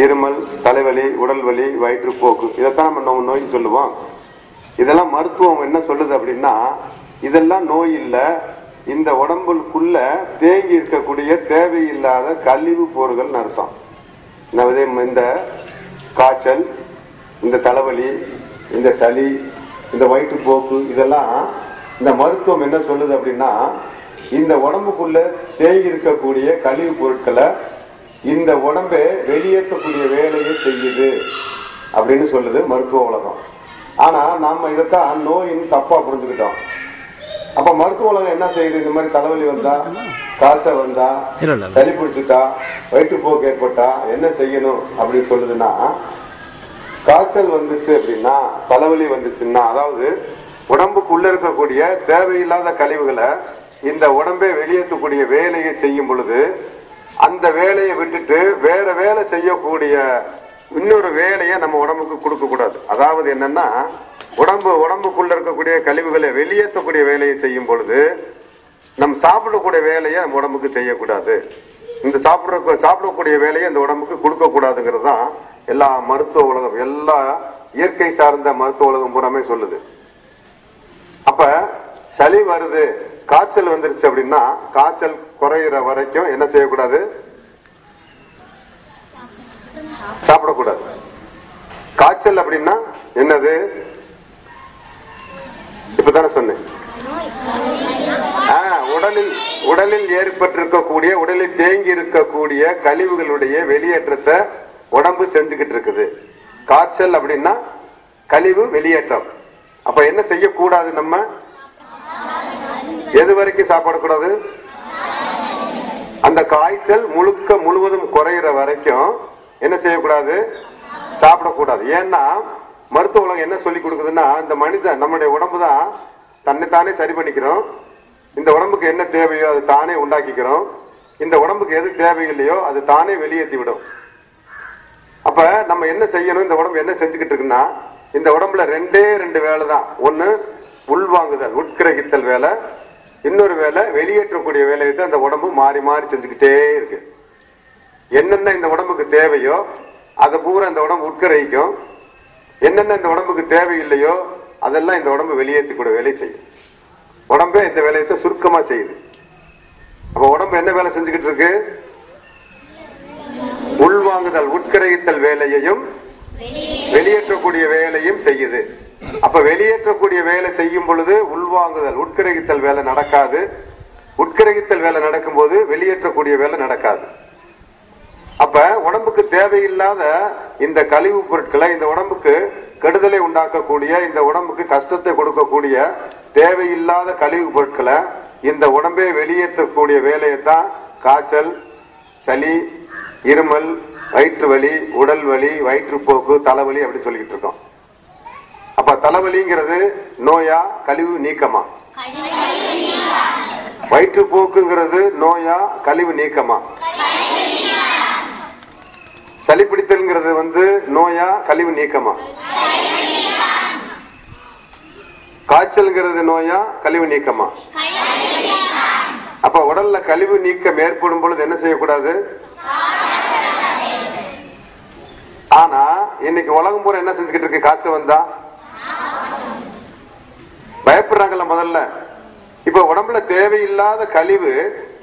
இருமல், தலைவலி, உடல் வலி, வயிற்றுப்போக்கு, இதைத்தான் நம்ம நோய்னு சொல்லுவோம். இதெல்லாம் மருத்துவம் என்ன சொல்லுது அப்படின்னா, இதெல்லாம் நோய் இல்லை, இந்த உடம்புக்குள்ள தேங்கி இருக்கக்கூடிய தேவையில்லாத கழிவு பொருள்கள் அர்த்தம். இந்த காய்ச்சல், இந்த தலைவலி, இந்த சளி, இந்த வயிற்றுப்போக்கு, இதெல்லாம் இந்த மருத்துவம் என்ன சொல்லுது அப்படின்னா, இந்த உடம்புக்குள்ள தேங்கி இருக்கக்கூடிய கழிவு பொருட்களை இந்த உடம்பை வெளியேற்றக்கூடிய வேலையை செய்யுது அப்படின்னு சொல்லுது மருத்துவ உலகம். ஆனா நாம இதைத்தான் நோயின்னு தப்பா புரிஞ்சுக்கிட்டோம். அப்ப மருத்துவ உலகம் என்ன செய்யுது? இந்த மாதிரி தலைவலி வந்தா, காய்ச்சல் வந்தா, சளி பிடிச்சிட்டா, வயிற்றுப்போக்கு ஏற்பட்டா என்ன செய்யணும் அப்படின்னு சொல்லுதுன்னா, காய்ச்சல் வந்துச்சு அப்படின்னா, தலைவலி வந்துச்சுன்னா, அதாவது உடம்புக்குள்ள இருக்கக்கூடிய தேவையில்லாத கழிவுகளை இந்த உடம்பை வெளியேற்றக்கூடிய வேலையை செய்யும் பொழுது அந்த வேலையை விட்டுட்டு வேற வேலை செய்யக்கூடிய இன்னொரு வேலையை நம்ம உடம்புக்கு கொடுக்க கூடாது. அதாவது என்னன்னா, உடம்புக்குள்ள இருக்கக்கூடிய கழிவுகளை வெளியேற்றக்கூடிய வேலையை செய்யும் பொழுது நம்ம சாப்பிடக்கூடிய வேலையை நம்ம உடம்புக்கு செய்யக்கூடாது. இந்த சாப்பிடக்கூடிய வேலையை இந்த உடம்புக்கு கொடுக்க கூடாதுங்கிறது தான் எல்லா மருத்துவ உலகம், எல்லா இயற்கை சார்ந்த மருத்துவ உலகம் பூராமே சொல்லுது. அப்ப சளி வருது, காய்ச்சல் வந்துருச்சு அப்படின்னா, காய்ச்சல் குறையிற வரைக்கும் என்ன செய்யக்கூடாது? சாப்பிடக்கூடாது. காய்ச்சல் அப்படின்னா என்னது? இப்பதானே சொன்னேன். உடலில் ஏற்பட்டிருக்கக்கூடிய, உடலில் தேங்கி இருக்கக்கூடிய கழிவுகளுடைய வெளியேற்றத்தை உடம்பு செஞ்சுக்கிட்டு இருக்குது. காய்ச்சல் அப்படின்னா கழிவு வெளியேற்றம். அப்ப என்ன செய்யக்கூடாது? நம்ம எது வரைக்கும் சாப்பிடக்கூடாது? அந்த காய்ச்சல் முழுவதும் குறையிற வரைக்கும் என்ன செய்யக்கூடாது? சாப்பிடக்கூடாது. ஏன்னா மருத்துவ உலகம் என்ன சொல்லி கொடுக்குதுன்னா, இந்த மனிதன், நம்முடைய உடம்பு தான் தன்னைத்தானே சரி பண்ணிக்கிறோம். இந்த உடம்புக்கு என்ன தேவையோ அது தானே உண்டாக்கிக்கிறோம். இந்த உடம்புக்கு எது தேவையில்லையோ அது தானே வெளியேற்றி விடும். அப்ப நம்ம என்ன செய்யணும்? இந்த உடம்பு என்ன செஞ்சுக்கிட்டு இருக்குன்னா, இந்த உடம்புல ரெண்டு வேலை தான். ஒண்ணு உள்வாங்குதல், உட்கிரகித்தல் வேலை. இன்னொரு வேலை வெளியேற்றக்கூடிய வேலையை தான் இந்த உடம்பு மாறி மாறி செஞ்சுக்கிட்டே இருக்கு. என்னென்ன இந்த உடம்புக்கு தேவையோ அதை பூரா இந்த உடம்பு உட்கிரகிக்கும். என்னென்ன இந்த உடம்புக்கு தேவையில்லையோ அதெல்லாம் இந்த உடம்பு வெளியேற்றி கூட வேலை செய்யும். உடம்பே இந்த வேலையை சுருக்கமா செய்யுது. அப்ப உடம்பு என்ன வேலை செஞ்சுக்கிட்டு இருக்கு? உள்வாங்குதல், உட்கிரகித்தல் வேலையையும் வெளியேற்றக்கூடிய வேலையும் செய்யுது. அப்ப வெளியேற்றக்கூடிய வேலை செய்யும் பொழுது உள்வாங்குதல், உட்கிரகித்தல் வேலை நடக்காது. உட்கிரகித்தல் வேலை நடக்கும் போது வெளியேற்றக்கூடிய வேலை நடக்காது. அப்ப உடம்புக்கு தேவையில்லாத இந்த கழிவு பொருட்களை, இந்த உடம்புக்கு கெடுதலை உண்டாக்கக்கூடிய, இந்த உடம்புக்கு கஷ்டத்தை கொடுக்கக்கூடிய தேவையில்லாத கழிவு பொருட்களை இந்த உடம்பை வெளியேற்றக்கூடிய வேலையைத்தான் காய்ச்சல், சளி, இருமல், வயிற்று வலி, உடல் வலி, வயிற்றுப்போக்கு, தலைவலி அப்படி சொல்லிக்கிட்டு இருக்கோம். அப்ப தலைவலிங்கிறது நோயா கழிவு நீக்கமா? வயிற்றுப்போக்குங்கிறது நோயா கழிவு நீக்கமா? சளி பிடித்தல்ங்கிறது நோயா கழிவு நீக்கமா? காய்ச்சல்ங்கிறது நோயா கழிவு நீக்கமா? அப்ப உடல்ல கழிவு நீக்கம் ஏற்படும் பொழுது என்ன செய்யக்கூடாது? ஆனா இன்னைக்கு உலகம் பூரா என்ன செஞ்சுக்கிட்டு இருக்கு? காய்ச்சல் வந்தா பயப்படுறாங்கல்ல முதல்ல. இப்ப உடம்புல தேவையில்லாத கழிவு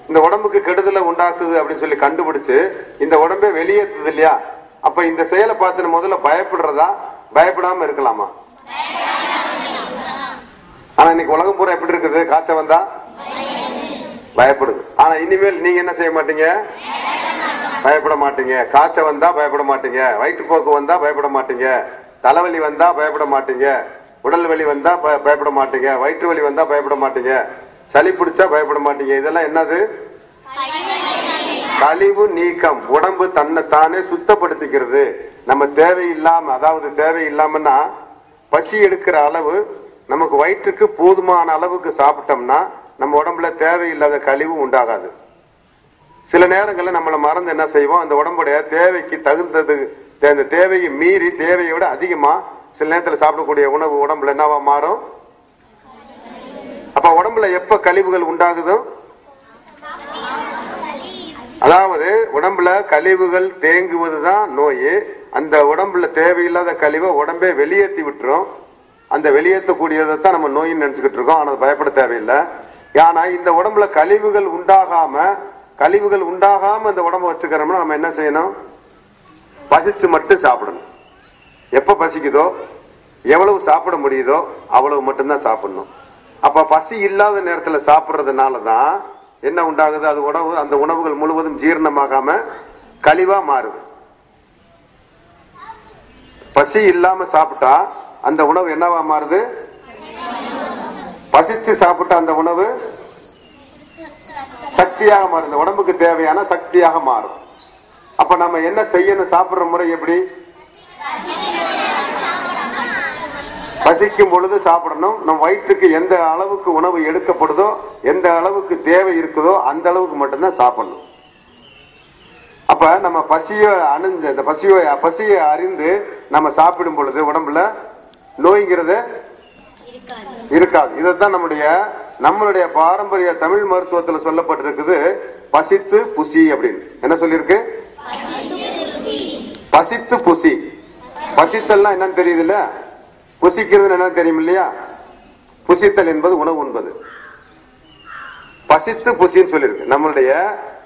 இந்த உடம்புக்கு கெடுதலை உண்டாக்குது அப்படின்னு சொல்லி கண்டுபிடிச்சு இந்த உடம்பை வெளியேற்றுது இல்லையா? அப்ப இந்த செயலை பார்த்து முதல்ல பயப்படுறதா, பயப்படாம இருக்கலாமா? ஆனா இன்னைக்கு உலகம் பூரா எப்படி இருக்குது? காய்ச்சல் வந்தா பயப்படுது. ஆனா இனிமேல் நீங்க என்ன செய்ய மாட்டீங்க? பயப்பட மாட்டீங்க. காய்ச்சல் வந்தா பயப்பட மாட்டீங்க. வயிற்றுப்போக்கு வந்தா பயப்பட மாட்டீங்க. தலைவலி வந்தா பயப்பட மாட்டீங்க. உடல் வலி வந்தா பயப்பட மாட்டீங்க. வயிற்று வலி வந்தா பயப்பட மாட்டீங்க. சளி பிடிச்சா பயப்பட மாட்டீங்க. இதெல்லாம் என்னது? கழிவு நீக்கம். உடம்பு தன்னை தானே சுத்தப்படுத்திக்கிறது. நம்ம தேவையில்லாம, அதாவது தேவையில்லாமன்னா பசி எடுக்கிற அளவு நமக்கு வயிற்றுக்கு போதுமான அளவுக்கு சாப்பிட்டோம்னா நம்ம உடம்புல தேவையில்லாத கழிவு உண்டாகாது. சில நேரங்களில் நம்மளை மறந்து என்ன செய்வோம்? அந்த உடம்புடைய தேவைக்கு தகுந்தது, அந்த தேவையை மீறி தேவையோட அதிகமா சில நேரத்தில் சாப்பிடக்கூடிய உணவு உடம்புல என்னவா மாறும்? அப்ப உடம்புல எப்ப கழிவுகள் உண்டாகுதோ அதாவது உடம்புல கழிவுகள் தேங்குவதுதான் நோய். அந்த உடம்புல தேவையில்லாத கழிவை உடம்பே வெளியேற்றி விட்டுரும். அந்த வெளியேற்றக்கூடியதை தான் நம்ம நோயின்னு நினைச்சுக்கிட்டு இருக்கோம். ஆனால் பயப்பட தேவையில்லை. ஏன்னா இந்த உடம்புல கழிவுகள் உண்டாகாம இந்த உடம்பை வச்சுக்கிறோம்னா நம்ம என்ன செய்யணும்? பசிச்சு மட்டும் சாப்பிடணும். எப்ப பசிக்குதோ, எவ்வளவு சாப்பிட முடியுதோ அவ்வளவு மட்டும்தான் சாப்பிடணும். அப்ப பசி இல்லாத நேரத்துல சாப்பிட்றதுனாலதான் என்ன உண்டாகுது? அது உணவு, அந்த உணவுகள் முழுவதும் ஜீரணமாகாம கழிவா மாறுது. பசி இல்லாம சாப்பிட்டா அந்த உணவு என்னவா மாறுது? பசிச்சு சாப்பிட்ட அந்த உணவு சக்தியாக மாறுது. உடம்புக்கு தேவையான சக்தியாக மாறும். அப்ப நம்ம என்ன செய்யணும்? சாப்பிடுற முறை எப்படி? பசிக்கும் பொழுது சாப்பிடணும். நம் வயிற்றுக்கு எந்த அளவுக்கு உணவு எடுக்கப்படுதோ, எந்த அளவுக்கு தேவை இருக்குதோ அந்த அளவுக்கு மட்டும்தான் சாப்பிடணும். அப்ப நம்ம பசியை அணிஞ்சு இந்த பசியை அறிந்து நம்ம சாப்பிடும் பொழுது உடம்புல நோய்ங்கிறது இருக்காது. இதைத்தான் நம்மளுடைய பாரம்பரிய தமிழ் மருத்துவத்தில் சொல்லப்பட்டிருக்குது, பசித்து புசி அப்படின்னு. என்ன சொல்லியிருக்கு? பசித்து புசி. பசித்தல்னா என்னன்னு தெரியுது இல்ல? புசிக்கிறது என்ன தெரியும் இல்லையா? புசித்தல் என்பது உணவு உண்பது. பசித்து புசின்னு சொல்லியிருக்கு.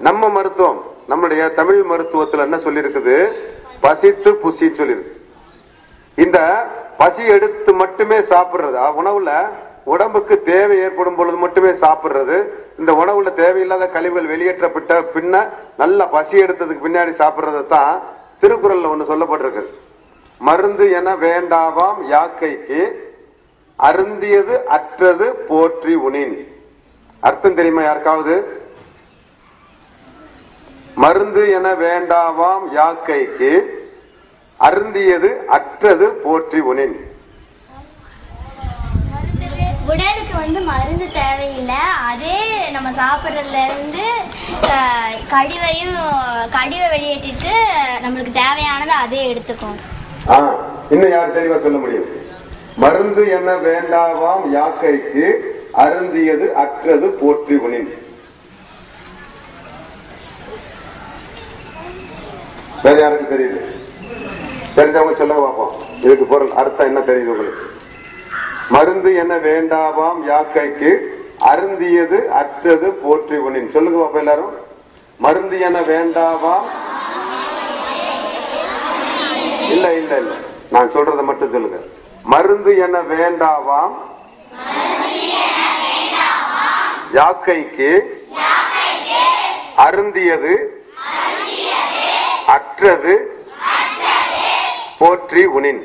நம்ம மருத்துவம், நம்மளுடைய தமிழ் மருத்துவத்தில் என்ன சொல்லியிருக்குது? பசித்து புசின்னு சொல்லியிருக்கு. இந்த பசி எடுத்து மட்டுமே சாப்பிடுறது, உணவுல உடம்புக்கு தேவை ஏற்படும் பொழுது மட்டுமே சாப்பிடுறது, இந்த உணவுல தேவையில்லாத கழிவுகள் வெளியேற்றப்பட்ட பின்ன நல்ல பசி எடுத்ததுக்கு பின்னாடி சாப்பிடுறது தான் திருக்குறள்ல ஒண்ணு சொல்லப்பட்டிருக்கு. மருந்து என வேண்டாவாம் யாக்கைக்கு அருந்தியது அற்றது போற்றி உனின். அர்த்தம் தெரியுமா யாருக்காவது? மருந்து என வேண்டாவாம் யாக்கைக்கு அருந்தியது அற்றது போற்றி உனின். உடலுக்கு மருந்து தேவையில்லை. அதே நம்ம சாப்பிட்றதுல இருந்து கழிவை வெளியேற்றிட்டு நம்மளுக்கு தேவையானதை அதே எடுத்துக்கும். இன்னும் யார் தெளிவா சொல்ல முடியும்? மருந்து என்ன வேண்டாவாம் யாக்கைக்கு அருந்தியது அற்றது போற்றி உனின். வேற யாருக்கு தெரியுது? தெரிஞ்சவங்க சொல்ல பார்ப்போம். இதுக்கு பொருள் அர்த்தம் என்ன தெரியுது உங்களுக்கு? மருந்து என்ன வேண்டாவாம் யாக்கைக்கு அருந்தியது அற்றது போற்றி உனின். சொல்லுங்க பாப்பா எல்லாரும். மருந்து என வேண்டாவாம். இல்ல இல்ல இல்ல, நான் சொல்றதை மட்டும் சொல்லுங்க. மருந்து என வேண்டாவாம் யாக்கைக்கு அருந்தியது அற்றது போற்றி உனின்.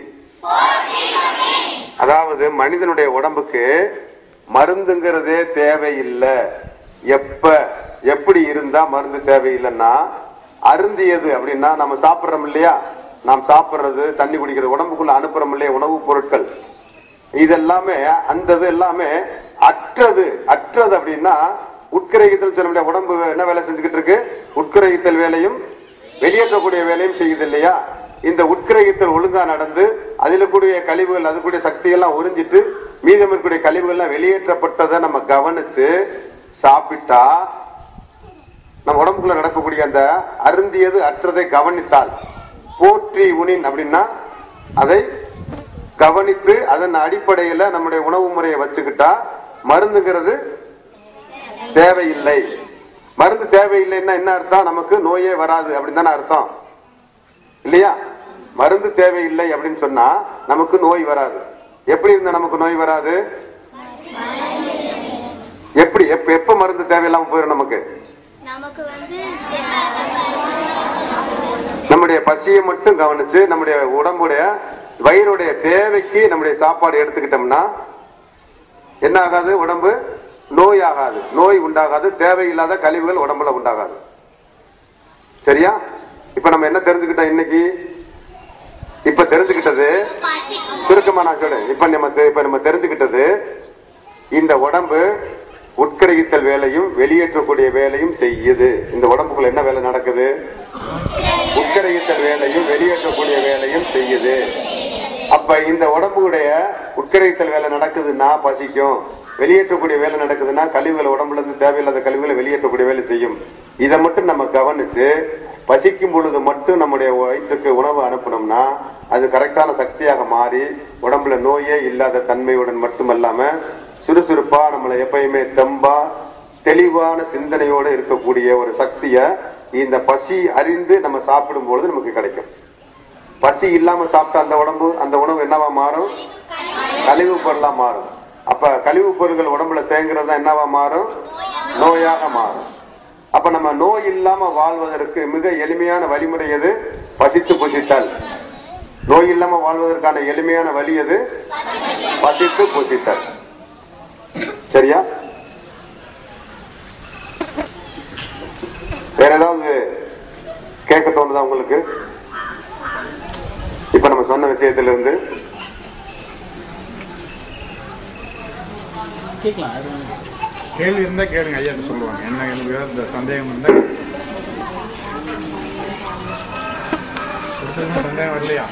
அதாவது மனிதனுடைய உடம்புக்கு மருந்துங்கிறதே தேவையில்லை. எப்படி இருந்தா மருந்து தேவையில்லைன்னா, அருந்தியது அப்படின்னா நம்ம சாப்பிட்றோம் இல்லையா, நாம் சாப்பிட்றது, தண்ணி குடிக்கிறது, உடம்புக்குள்ள அனுப்புறோம் இல்லையா உணவுப் பொருட்கள், இதெல்லாமே அந்த எல்லாமே அற்றது. அற்றது அப்படின்னா உட்கிரகித்தல் சொல்ல முடியாது. உடம்பு என்ன வேலை செஞ்சுக்கிட்டு இருக்கு? உட்கிரகித்தல் வேலையும் வெளியேற்றக்கூடிய வேலையும் செய்யுது இல்லையா? இந்த உட்கிரகித்தல் ஒழுங்கா நடந்து அதில் கூடிய கழிவுகள், அது கூடிய சக்தியெல்லாம் உறிஞ்சிட்டு மீதம் இருக்கக்கூடிய கழிவுகள்லாம் வெளியேற்றப்பட்டதை நம்ம கவனிச்சு சாப்பிட்டா நம்ம உடம்புக்குள்ள நடக்கக்கூடிய அந்த அருந்தியது அற்றதை கவனித்தால் போற்றி உனின் அப்படின்னா அதை கவனித்து அதன் அடிப்படையில் நம்முடைய உணவு முறையை வச்சுக்கிட்டா மருந்துங்கிறது தேவையில்லை. மருந்து தேவையில்லைன்னா என்ன அர்த்தம்? நமக்கு நோயே வராது அப்படின்னு தானே அர்த்தம் இல்லையா? மருந்து தேவையில்லை அப்படின்னு சொன்னா நமக்கு நோய் வராது. எப்படி இருந்தா நமக்கு நோய் வராது? எப்படி எப்ப மருந்து தேவையில்லாம போயிடும் நமக்கு? நம்முடைய பசியை மட்டும் கவனிச்சு நம்முடைய உடம்புடைய வயிறுடைய தேவைக்கு நம்முடைய சாப்பாடு எடுத்துக்கிட்டோம்னா என்ன ஆகாது? உடம்பு நோய் ஆகாது, நோய் உண்டாகாது, தேவையில்லாத கழிவுகள் உடம்புல உண்டாகாது. சரியா? இப்ப நம்ம என்ன தெரிஞ்சுக்கிட்டோம் இன்னைக்கு? இப்ப தெரிஞ்சுக்கிட்டது சுருக்கமா நான் சொல்றேன். இப்ப நம்ம தெரிஞ்சுக்கிட்டது, இந்த உடம்பு உட்கிரகித்தல் வேலையும் வெளியேற்றக்கூடிய வேலையும் செய்யுது. இந்த உடம்புக்குள்ள என்ன வேலை நடக்குது? உட்கிரகித்தல் வேலையும் வெளியேற்றக்கூடிய வேலையும் செய்யுது. அப்ப இந்த உடம்புடைய உட்கிரகித்தல் வேலை நடக்குதுன்னா பசிக்கும், வெளியேற்றக்கூடிய வேலை நடக்குதுன்னா கழிவுகளை உடம்புல இருந்து தேவையில்லாத கழிவுகளை வெளியேற்றக்கூடிய வேலை செய்யும். இதை மட்டும் நம்ம கவனிச்சு பசிக்கும் பொழுது மட்டும் நம்முடைய வயிற்றுக்கு உணவு அனுப்பணும்னா அது கரெக்டான சக்தியாக மாறி உடம்புல நோயே இல்லாத தன்மையுடன் மட்டுமல்லாம சுறுசுறுப்பா நம்மளை எப்பயுமே தெம்பா தெளிவான சிந்தனையோடு இருக்கக்கூடிய ஒரு சக்திய இந்த பசி அறிந்து நம்ம சாப்பிடும் பொழுது நமக்கு கிடைக்கும். பசி இல்லாம சாப்பிட்ட அந்த உணவு என்னவா மாறும்? கழிவு பொருளா மாறும். அப்ப கழிவு பொருட்கள் உடம்புல தேங்குறது என்னவா மாறும்? நோயாக மாறும். அப்ப நம்ம நோய் இல்லாம வாழ்வதற்கு மிக எளிமையான வழிமுறை எது? பசித்து புசித்தல். நோய் இல்லாம வாழ்வதற்கான எளிமையான வழி எது? பசித்து புசித்தல். சரியா? வேற ஏதாவது கேட்க தோணுதா உங்களுக்கு? இப்ப நம்ம சொன்ன விஷயத்துல இருந்து கேள்வி இருந்தா கேளுங்க, ஐயா சொல்லுவாங்க. என்ன இந்த சந்தேகம் இருந்தா சந்தேகம் வரலையா?